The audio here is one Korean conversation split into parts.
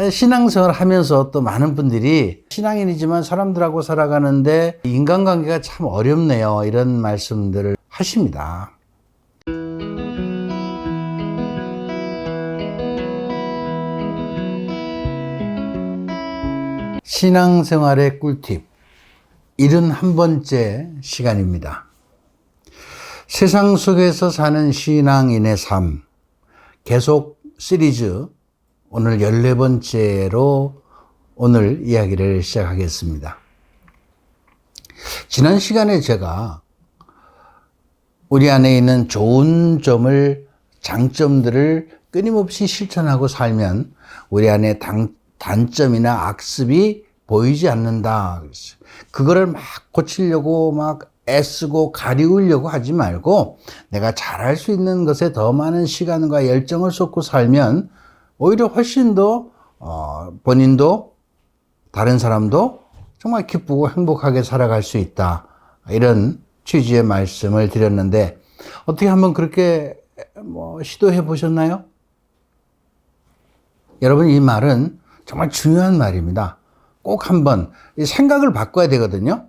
신앙생활 하면서 또 많은 분들이 신앙인이지만 사람들하고 살아가는데 인간관계가 참 어렵네요. 이런 말씀들을 하십니다. 신앙생활의 꿀팁 71번째 시간입니다. 세상 속에서 사는 신앙인의 삶 계속 시리즈 오늘 14번째로 오늘 이야기를 시작하겠습니다. 지난 시간에 제가 우리 안에 있는 좋은 점을, 장점들을 끊임없이 실천하고 살면 우리 안에 단점이나 악습이 보이지 않는다. 그거를 막 고치려고 막 애쓰고 가리우려고 하지 말고 내가 잘할 수 있는 것에 더 많은 시간과 열정을 쏟고 살면 오히려 훨씬 더 본인도 다른 사람도 정말 기쁘고 행복하게 살아갈 수 있다. 이런 취지의 말씀을 드렸는데 어떻게 한번 그렇게 시도해 보셨나요? 여러분, 이 말은 정말 중요한 말입니다. 꼭 한번 생각을 바꿔야 되거든요.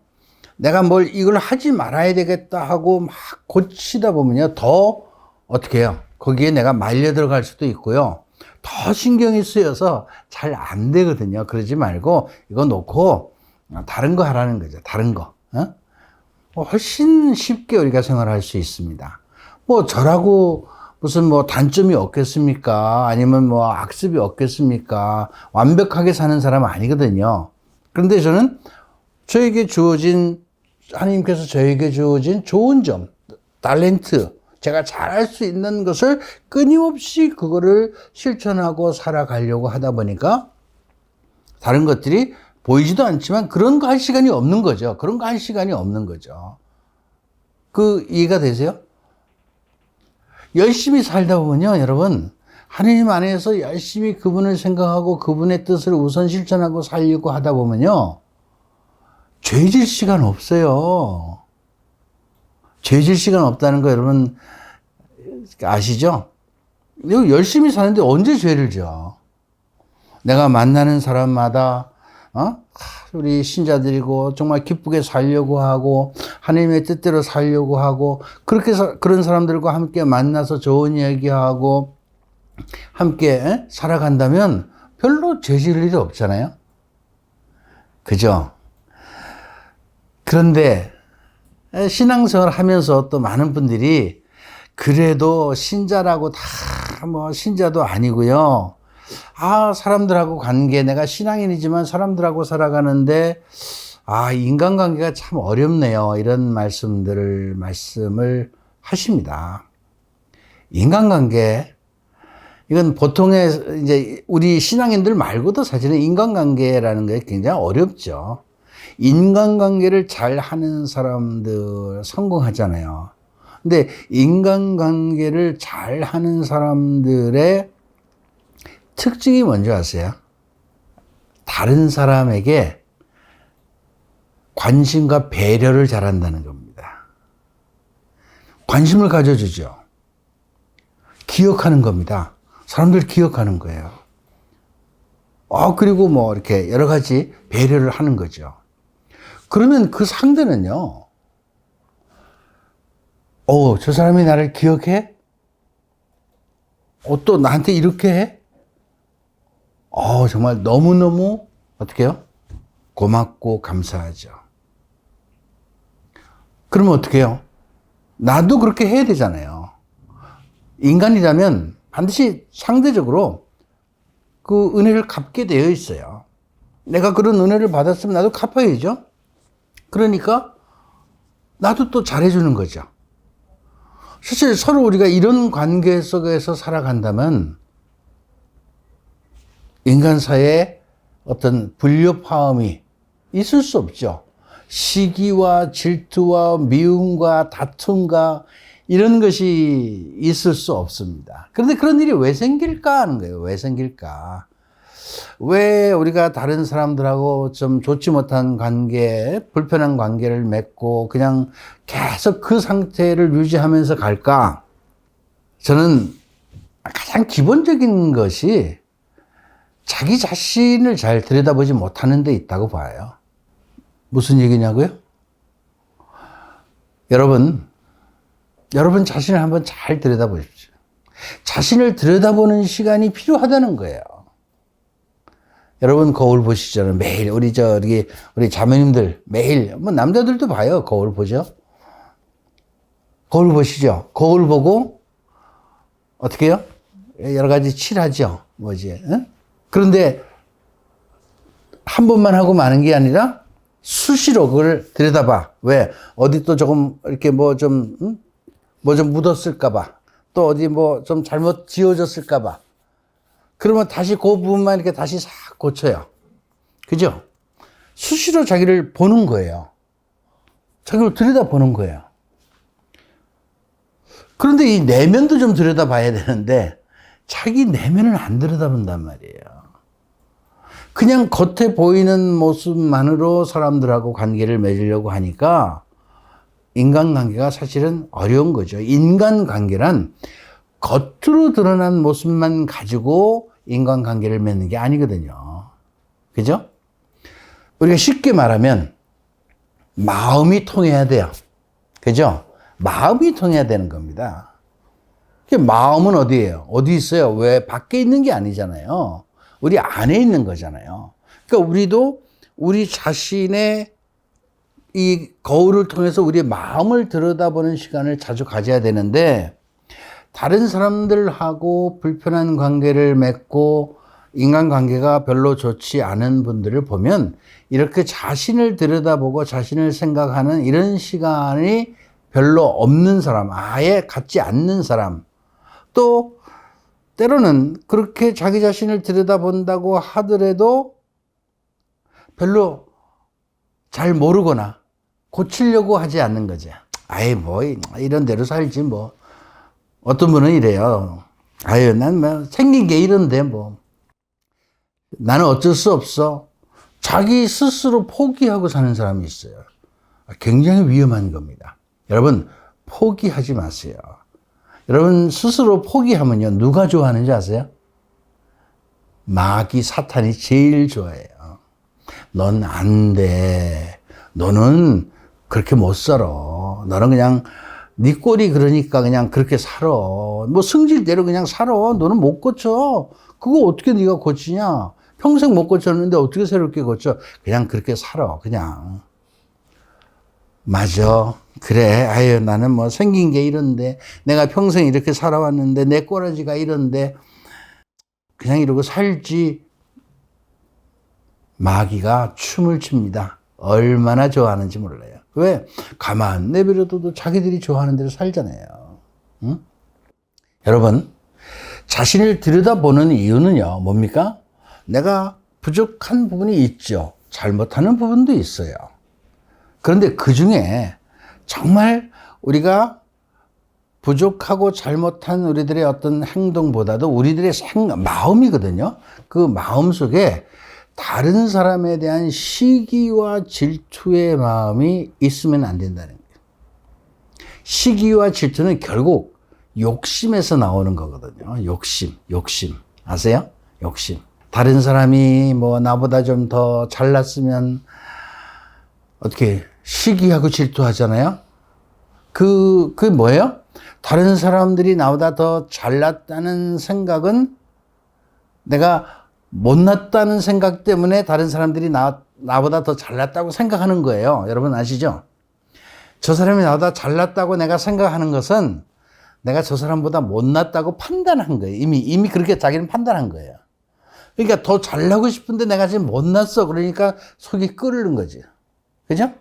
내가 이걸 하지 말아야 되겠다 하고 막 고치다 보면요, 더 어떻게 해요? 거기에 내가 말려 들어갈 수도 있고요. 더 신경이 쓰여서 잘 안 되거든요. 그러지 말고 이거 놓고 다른 거 하라는 거죠. 다른 거. 훨씬 쉽게 우리가 생활할 수 있습니다. 저라고 무슨 단점이 없겠습니까? 아니면 악습이 없겠습니까? 완벽하게 사는 사람은 아니거든요. 그런데 저는 하나님께서 저에게 주어진 좋은 점, 탤런트, 제가 잘할 수 있는 것을 끊임없이 그거를 실천하고 살아가려고 하다 보니까 다른 것들이 보이지도 않지만 그런 거 할 시간이 없는 거죠. 그런 거 할 시간이 없는 거죠. 이해가 되세요? 열심히 살다 보면요, 여러분, 하나님 안에서 열심히 그분을 생각하고 그분의 뜻을 우선 실천하고 살려고 하다 보면요, 죄질 시간 없어요. 죄질 시간 없다는 거 여러분 아시죠? 열심히 사는데 언제 죄를 져? 내가 만나는 사람마다 우리 신자들이고 정말 기쁘게 살려고 하고 하나님의 뜻대로 살려고 하고 그런 사람들과 함께 만나서 좋은 이야기하고 함께 살아간다면 별로 죄 지을 일이 없잖아요. 그죠? 그런데 신앙생활 하면서 또 많은 분들이 그래도 신자라고 다 신자도 아니고요. 사람들하고 관계, 내가 신앙인이지만 사람들하고 살아가는데 인간관계가 참 어렵네요. 이런 말씀을 하십니다. 인간관계, 이건 보통의 이제 우리 신앙인들 말고도 사실은 인간관계라는 게 굉장히 어렵죠. 인간관계를 잘 하는 사람들 성공하잖아요. 근데 인간관계를 잘 하는 사람들의 특징이 뭔지 아세요? 다른 사람에게 관심과 배려를 잘한다는 겁니다. 관심을 가져주죠. 기억하는 겁니다. 사람들 기억하는 거예요. 그리고 이렇게 여러 가지 배려를 하는 거죠. 그러면 그 상대는요, 저 사람이 나를 기억해? 또 나한테 이렇게 해? 정말 너무너무 어떻게 해요? 고맙고 감사하죠. 그러면 어떻게 해요? 나도 그렇게 해야 되잖아요. 인간이라면 반드시 상대적으로 그 은혜를 갚게 되어 있어요. 내가 그런 은혜를 받았으면 나도 갚아야죠. 그러니까 나도 또 잘해주는 거죠. 사실 서로 우리가 이런 관계 속에서 살아간다면 인간 사회에 어떤 불협화음이 있을 수 없죠. 시기와 질투와 미움과 다툼과 이런 것이 있을 수 없습니다. 그런데 그런 일이 왜 생길까 하는 거예요. 왜 생길까? 왜 우리가 다른 사람들하고 좀 좋지 못한 관계, 불편한 관계를 맺고 그냥 계속 그 상태를 유지하면서 갈까? 저는 가장 기본적인 것이 자기 자신을 잘 들여다보지 못하는 데 있다고 봐요. 무슨 얘기냐고요? 여러분 자신을 한번 잘 들여다보십시오. 자신을 들여다보는 시간이 필요하다는 거예요. 여러분 거울 보시잖아요. 매일 우리 자매님들 매일 뭐 남자들도 봐요. 거울 보죠. 거울 보시죠. 거울 보고 어떻게 해요? 여러 가지 칠하죠. 응? 그런데 한 번만 하고 마는 게 아니라 수시로 그걸 들여다봐. 왜? 어디 또 조금 이렇게 뭐 좀 묻었을까봐. 또 어디 뭐 좀 잘못 지워졌을까봐. 그러면 다시 그 부분만 이렇게 다시 싹 고쳐요. 그죠? 수시로 자기를 보는 거예요. 자기를 들여다보는 거예요. 그런데 이 내면도 좀 들여다봐야 되는데 자기 내면을 안 들여다본단 말이에요. 그냥 겉에 보이는 모습만으로 사람들하고 관계를 맺으려고 하니까 인간관계가 사실은 어려운 거죠. 인간관계란 겉으로 드러난 모습만 가지고 인간관계를 맺는 게 아니거든요. 그죠? 우리가 쉽게 말하면 마음이 통해야 돼요. 그죠? 마음이 통해야 되는 겁니다. 마음은 어디예요? 어디 있어요? 왜 밖에 있는 게 아니잖아요. 우리 안에 있는 거잖아요. 그러니까 우리도 우리 자신의 이 거울을 통해서 우리의 마음을 들여다보는 시간을 자주 가져야 되는데 다른 사람들하고 불편한 관계를 맺고 인간관계가 별로 좋지 않은 분들을 보면 이렇게 자신을 들여다보고 자신을 생각하는 이런 시간이 별로 없는 사람, 아예 갖지 않는 사람, 또 때로는 그렇게 자기 자신을 들여다본다고 하더라도 별로 잘 모르거나 고치려고 하지 않는 거죠. 아예 뭐 이런 대로 살지 뭐. 어떤 분은 이래요. 아유 난 뭐 생긴 게 이런데 뭐 나는 어쩔 수 없어. 자기 스스로 포기하고 사는 사람이 있어요. 굉장히 위험한 겁니다. 여러분 포기하지 마세요. 여러분 스스로 포기하면요 누가 좋아하는지 아세요? 마귀 사탄이 제일 좋아해요. 넌 안 돼. 너는 그렇게 못 살아. 너는 그냥 네 꼴이 그러니까 그냥 그렇게 살아. 뭐 승질대로 그냥 살아. 너는 못 고쳐. 그거 어떻게 네가 고치냐? 평생 못 고쳤는데 어떻게 새롭게 고쳐? 그냥 그렇게 살아. 그냥. 맞아. 그래. 아유 나는 뭐 생긴 게 이런데 내가 평생 이렇게 살아왔는데 내 꼬라지가 이런데 그냥 이러고 살지. 마귀가 춤을 춥니다. 얼마나 좋아하는지 몰라요. 왜? 가만 내버려둬도 자기들이 좋아하는 대로 살잖아요. 응? 여러분, 자신을 들여다보는 이유는요, 뭡니까? 내가 부족한 부분이 있죠. 잘못하는 부분도 있어요. 그런데 그 중에 정말 우리가 부족하고 잘못한 우리들의 어떤 행동보다도 우리들의 마음이거든요. 그 마음 속에 다른 사람에 대한 시기와 질투의 마음이 있으면 안 된다는 거예요. 시기와 질투는 결국 욕심에서 나오는 거거든요. 욕심. 아세요? 욕심. 다른 사람이 뭐 나보다 좀 더 잘났으면 어떻게 시기하고 질투하잖아요. 그게 뭐예요? 다른 사람들이 나보다 더 잘났다는 생각은 내가 못났다는 생각 때문에 다른 사람들이 나보다 더 잘났다고 생각하는 거예요. 여러분 아시죠? 저 사람이 나보다 잘났다고 내가 생각하는 것은 내가 저 사람보다 못났다고 판단한 거예요. 이미 그렇게 자기는 판단한 거예요. 그러니까 더 잘나고 싶은데 내가 지금 못났어. 그러니까 속이 끓는 거지. 그죠?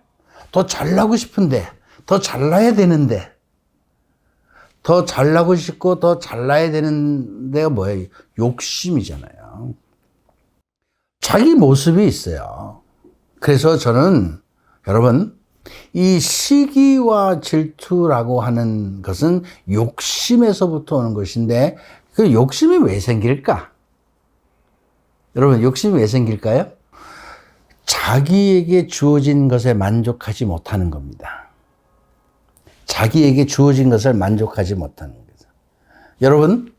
더 잘나고 싶은데, 더 잘나야 되는데, 더 잘나고 싶고 더 잘나야 되는 데가 뭐예요? 욕심이잖아요. 자기 모습이 있어요. 그래서 저는 여러분 이 시기와 질투라고 하는 것은 욕심에서부터 오는 것인데 그 욕심이 왜 생길까? 여러분 욕심이 왜 생길까요? 자기에게 주어진 것에 만족하지 못하는 겁니다. 자기에게 주어진 것을 만족하지 못하는 거죠. 여러분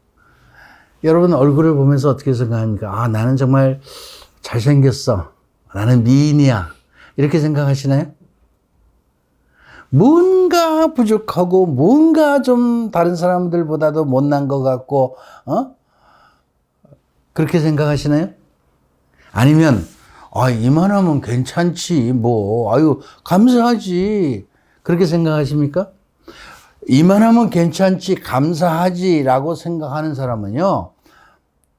여러분 얼굴을 보면서 어떻게 생각합니까? 아, 나는 정말 잘생겼어. 나는 미인이야. 이렇게 생각하시나요? 뭔가 부족하고, 뭔가 좀 다른 사람들보다도 못난 것 같고, 그렇게 생각하시나요? 아니면, 아, 이만하면 괜찮지. 뭐, 아유, 감사하지. 그렇게 생각하십니까? 이만하면 괜찮지, 감사하지라고 생각하는 사람은요,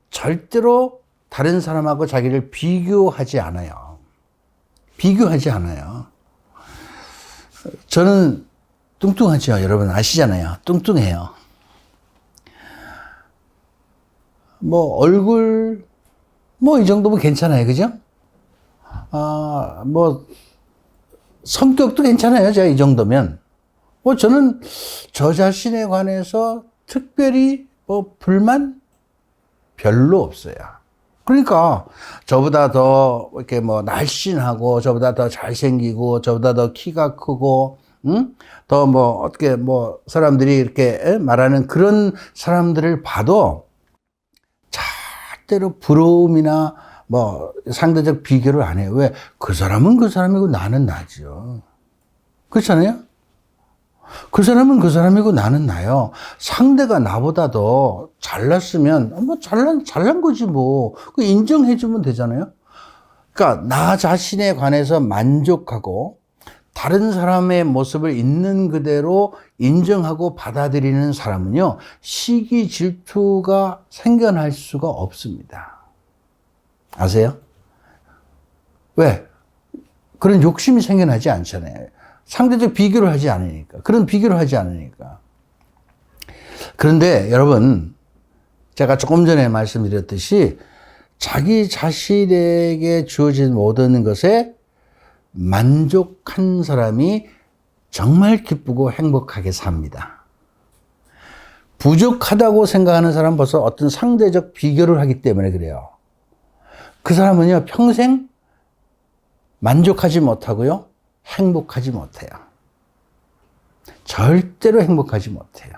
절대로 다른 사람하고 자기를 비교하지 않아요. 비교하지 않아요. 저는 뚱뚱하죠. 여러분 아시잖아요. 뚱뚱해요. 뭐, 얼굴, 뭐, 이 정도면 괜찮아요. 그죠? 뭐, 성격도 괜찮아요. 제가 이 정도면. 뭐, 저는 저 자신에 관해서 특별히 뭐, 불만 별로 없어요. 그러니까, 저보다 더, 이렇게 뭐, 날씬하고, 저보다 더 잘생기고, 저보다 더 키가 크고, 더 뭐, 어떻게 뭐, 사람들이 이렇게 말하는 그런 사람들을 봐도, 절대로 부러움이나 뭐 상대적 비교를 안 해요. 왜? 그 사람은 그 사람이고 나는 나죠. 그렇잖아요? 그 사람은 그 사람이고 나는 나요. 상대가 나보다 더 잘났으면 뭐 잘난 거지 뭐. 그 인정해주면 되잖아요. 그러니까 나 자신에 관해서 만족하고 다른 사람의 모습을 있는 그대로 인정하고 받아들이는 사람은요, 시기 질투가 생겨날 수가 없습니다. 아세요? 왜? 그런 욕심이 생겨나지 않잖아요. 상대적 비교를 하지 않으니까. 그런 비교를 하지 않으니까. 그런데 여러분, 제가 조금 전에 말씀드렸듯이 자기 자신에게 주어진 모든 것에 만족한 사람이 정말 기쁘고 행복하게 삽니다. 부족하다고 생각하는 사람은 벌써 어떤 상대적 비교를 하기 때문에 그래요. 그 사람은요, 평생 만족하지 못하고요, 행복하지 못해요. 절대로 행복하지 못해요.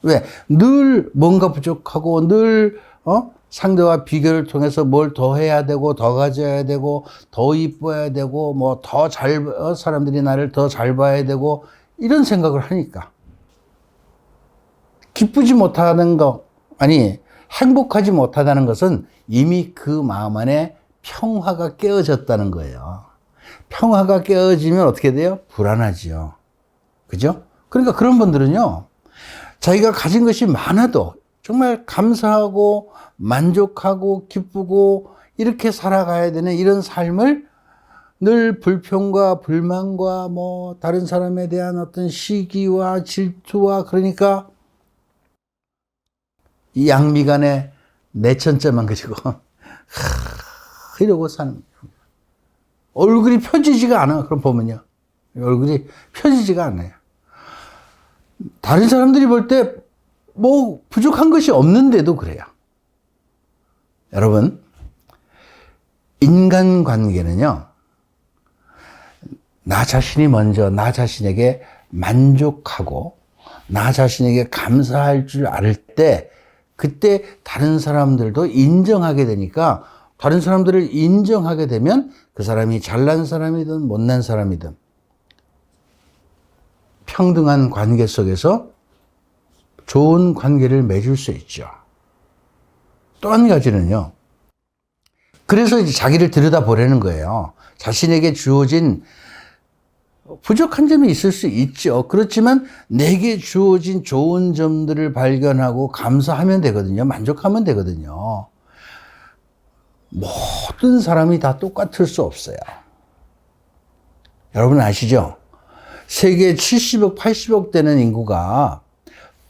왜? 늘 뭔가 부족하고, 늘, 상대와 비교를 통해서 뭘 더 해야 되고, 더 가져야 되고, 더 이뻐야 되고, 뭐, 사람들이 나를 더 잘 봐야 되고, 이런 생각을 하니까. 기쁘지 못하는 거, 아니, 행복하지 못하다는 것은 이미 그 마음 안에 평화가 깨어졌다는 거예요. 평화가 깨어지면 어떻게 돼요? 불안하지요. 그죠? 그러니까 그런 분들은요, 자기가 가진 것이 많아도 정말 감사하고 만족하고 기쁘고 이렇게 살아가야 되는 이런 삶을 늘 불평과 불만과 뭐 다른 사람에 대한 어떤 시기와 질투와 그러니까 이 양미간에 내천자만 가지고 이러고 사는 거예요. 얼굴이 펴지지가 않아. 그럼 보면요. 얼굴이 펴지지가 않아요. 다른 사람들이 볼 때 뭐 부족한 것이 없는데도 그래요. 여러분, 인간관계는요, 나 자신이 먼저 나 자신에게 만족하고 나 자신에게 감사할 줄 알 때 그때 다른 사람들도 인정하게 되니까 다른 사람들을 인정하게 되면 그 사람이 잘난 사람이든 못난 사람이든 평등한 관계 속에서 좋은 관계를 맺을 수 있죠. 또 한 가지는요. 그래서 이제 자기를 들여다보라는 거예요. 자신에게 주어진 부족한 점이 있을 수 있죠. 그렇지만 내게 주어진 좋은 점들을 발견하고 감사하면 되거든요. 만족하면 되거든요. 모든 사람이 다 똑같을 수 없어요. 여러분 아시죠? 세계 70억, 80억 되는 인구가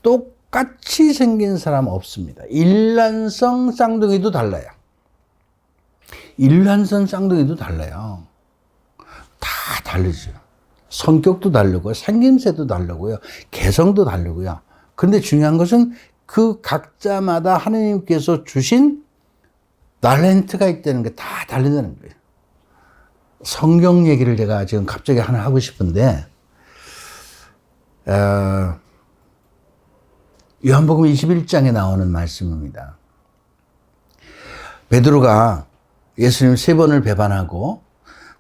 똑같이 생긴 사람 없습니다. 일란성 쌍둥이도 달라요. 일란성 쌍둥이도 달라요. 다 다르죠. 성격도 다르고 생김새도 다르고요. 개성도 다르고요. 그런데 중요한 것은 그 각자마다 하나님께서 주신 탤런트가 있다는 게 다 다르다는 거예요. 성경 얘기를 제가 지금 갑자기 하나 하고 싶은데 요한복음 21장에 나오는 말씀입니다. 베드로가 예수님 3번을 배반하고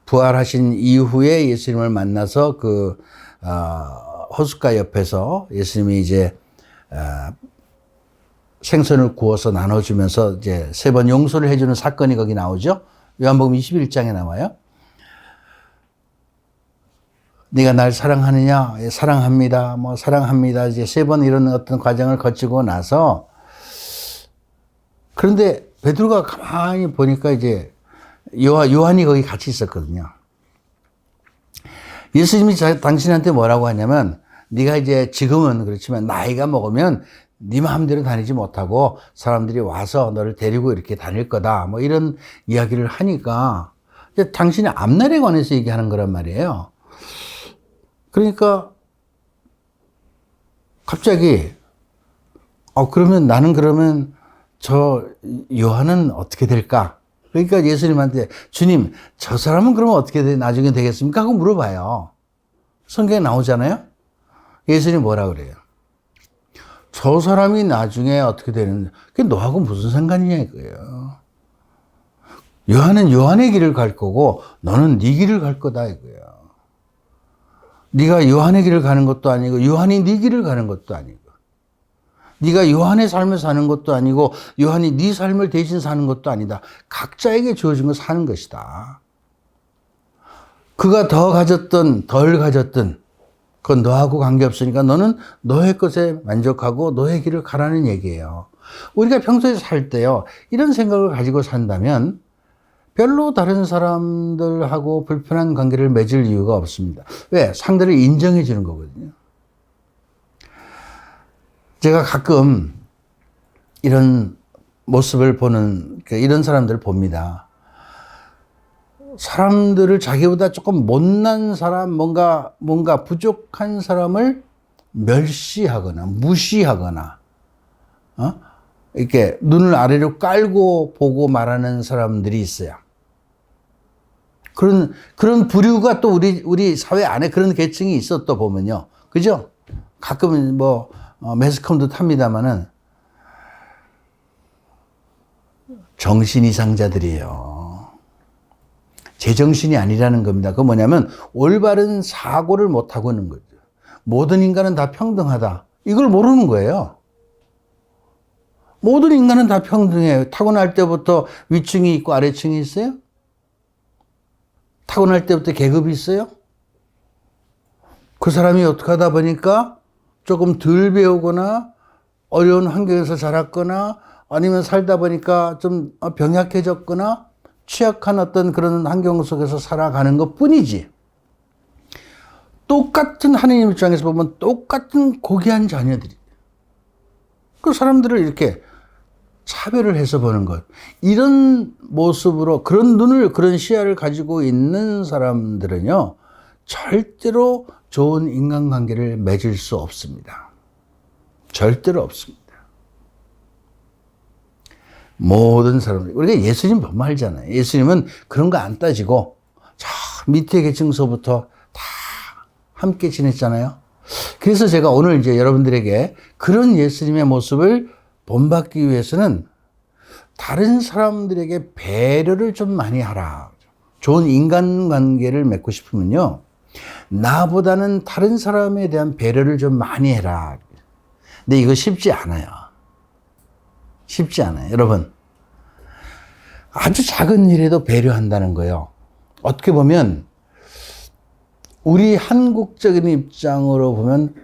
부활하신 이후에 예수님을 만나서 호숫가 옆에서 예수님이 이제 생선을 구워서 나눠주면서 이제 3번 용서를 해주는 사건이 거기 나오죠. 요한복음 21장에 나와요. 네가 날 사랑하느냐? 예, 사랑합니다. 뭐 사랑합니다. 이제 3번 이런 어떤 과정을 거치고 나서 그런데 베드로가 가만히 보니까 이제 요한이 거기 같이 있었거든요. 예수님이 당신한테 뭐라고 하냐면 네가 이제 지금은 그렇지만 나이가 먹으면 네 마음대로 다니지 못하고 사람들이 와서 너를 데리고 이렇게 다닐 거다. 뭐 이런 이야기를 하니까 이제 당신의 앞날에 관해서 얘기하는 거란 말이에요. 그러니까 갑자기 그러면 나는 그러면 저 요한은 어떻게 될까? 그러니까 예수님한테 주님 저 사람은 그러면 어떻게 나중에 되겠습니까? 하고 물어봐요. 성경에 나오잖아요. 예수님이 뭐라 그래요? 저 사람이 나중에 어떻게 되는데 그게 너하고 무슨 상관이냐 이거예요. 요한은 요한의 길을 갈 거고 너는 네 길을 갈 거다 이거예요. 네가 요한의 길을 가는 것도 아니고 요한이 네 길을 가는 것도 아니고 네가 요한의 삶을 사는 것도 아니고 요한이 네 삶을 대신 사는 것도 아니다. 각자에게 주어진 거 사는 것이다. 그가 더 가졌든 덜 가졌든 그건 너하고 관계없으니까 너는 너의 것에 만족하고 너의 길을 가라는 얘기예요. 우리가 평소에 살 때요. 이런 생각을 가지고 산다면 별로 다른 사람들하고 불편한 관계를 맺을 이유가 없습니다. 왜? 상대를 인정해 주는 거거든요. 제가 가끔 이런 모습을 보는, 이런 사람들을 봅니다. 사람들을 자기보다 조금 못난 사람, 뭔가 부족한 사람을 멸시하거나 무시하거나, 이렇게 눈을 아래로 깔고 보고 말하는 사람들이 있어요. 그런 부류가 또 우리 사회 안에 그런 계층이 있어 또 보면요. 그죠? 가끔은 매스컴도 탑니다마는 정신 이상자들이에요. 제정신이 아니라는 겁니다. 그건 뭐냐면 올바른 사고를 못하고 있는 거죠. 모든 인간은 다 평등하다. 이걸 모르는 거예요. 모든 인간은 다 평등해요. 타고날 때부터 위층이 있고 아래층이 있어요? 타고날 때부터 계급이 있어요? 그 사람이 어떻게 하다 보니까 조금 덜 배우거나 어려운 환경에서 자랐거나 아니면 살다 보니까 좀 병약해졌거나 취약한 어떤 그런 환경 속에서 살아가는 것 뿐이지. 똑같은 하느님 입장에서 보면 똑같은 고귀한 자녀들이. 그 사람들을 이렇게 차별을 해서 보는 것. 이런 모습으로 그런 눈을, 그런 시야를 가지고 있는 사람들은요, 절대로 좋은 인간관계를 맺을 수 없습니다. 절대로 없습니다. 모든 사람들, 우리가 예수님 보면 알잖아요. 예수님은 그런 거 안 따지고 저 밑에 계층서부터 다 함께 지냈잖아요. 그래서 제가 오늘 이제 여러분들에게 그런 예수님의 모습을 본받기 위해서는 다른 사람들에게 배려를 좀 많이 하라. 좋은 인간관계를 맺고 싶으면요, 나보다는 다른 사람에 대한 배려를 좀 많이 해라. 근데 이거 쉽지 않아요. 쉽지 않아요. 여러분, 아주 작은 일에도 배려한다는 거예요. 어떻게 보면 우리 한국적인 입장으로 보면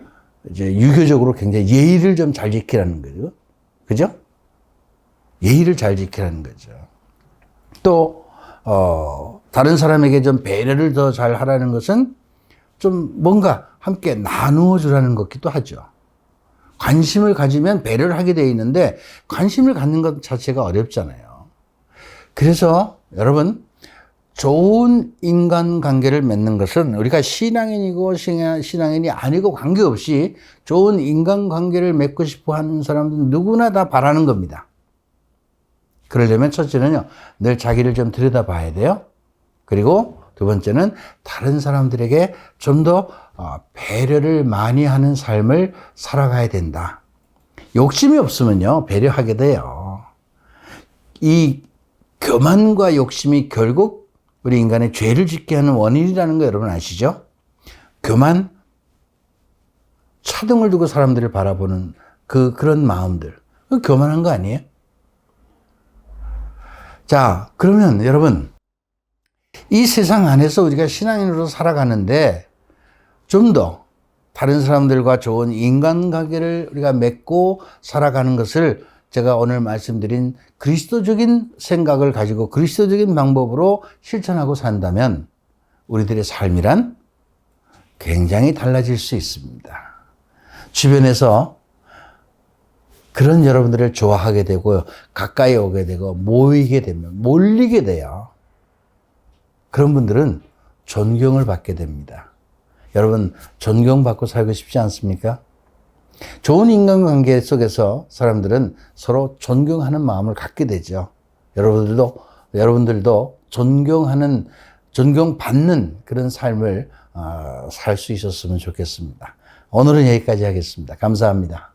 이제 유교적으로 굉장히 예의를 좀 잘 지키라는 거죠. 그죠? 예의를 잘 지키라는 거죠. 또 다른 사람에게 좀 배려를 더 잘 하라는 것은 좀 뭔가 함께 나누어 주라는 것기도 하죠. 관심을 가지면 배려를 하게 되어 있는데 관심을 갖는 것 자체가 어렵잖아요. 그래서 여러분, 좋은 인간관계를 맺는 것은 우리가 신앙인이고 신앙인이 아니고 관계없이 좋은 인간관계를 맺고 싶어 하는 사람들은 누구나 다 바라는 겁니다. 그러려면 첫째는요, 늘 자기를 좀 들여다봐야 돼요. 그리고 두 번째는 다른 사람들에게 좀 더 배려를 많이 하는 삶을 살아가야 된다. 욕심이 없으면요, 배려하게 돼요. 이 교만과 욕심이 결국 우리 인간의 죄를 짓게 하는 원인이라는 거 여러분 아시죠? 교만, 차등을 두고 사람들을 바라보는 그런 마음들. 교만한 거 아니에요? 자, 그러면 여러분, 이 세상 안에서 우리가 신앙인으로 살아가는데 좀 더 다른 사람들과 좋은 인간관계를 우리가 맺고 살아가는 것을 제가 오늘 말씀드린 그리스도적인 생각을 가지고 그리스도적인 방법으로 실천하고 산다면 우리들의 삶이란 굉장히 달라질 수 있습니다. 주변에서 그런 여러분들을 좋아하게 되고 가까이 오게 되고 모이게 되면 몰리게 돼요. 그런 분들은 존경을 받게 됩니다. 여러분 존경받고 살고 싶지 않습니까? 좋은 인간관계 속에서 사람들은 서로 존경하는 마음을 갖게 되죠. 여러분들도 존경받는 그런 삶을 살 수 있었으면 좋겠습니다. 오늘은 여기까지 하겠습니다. 감사합니다.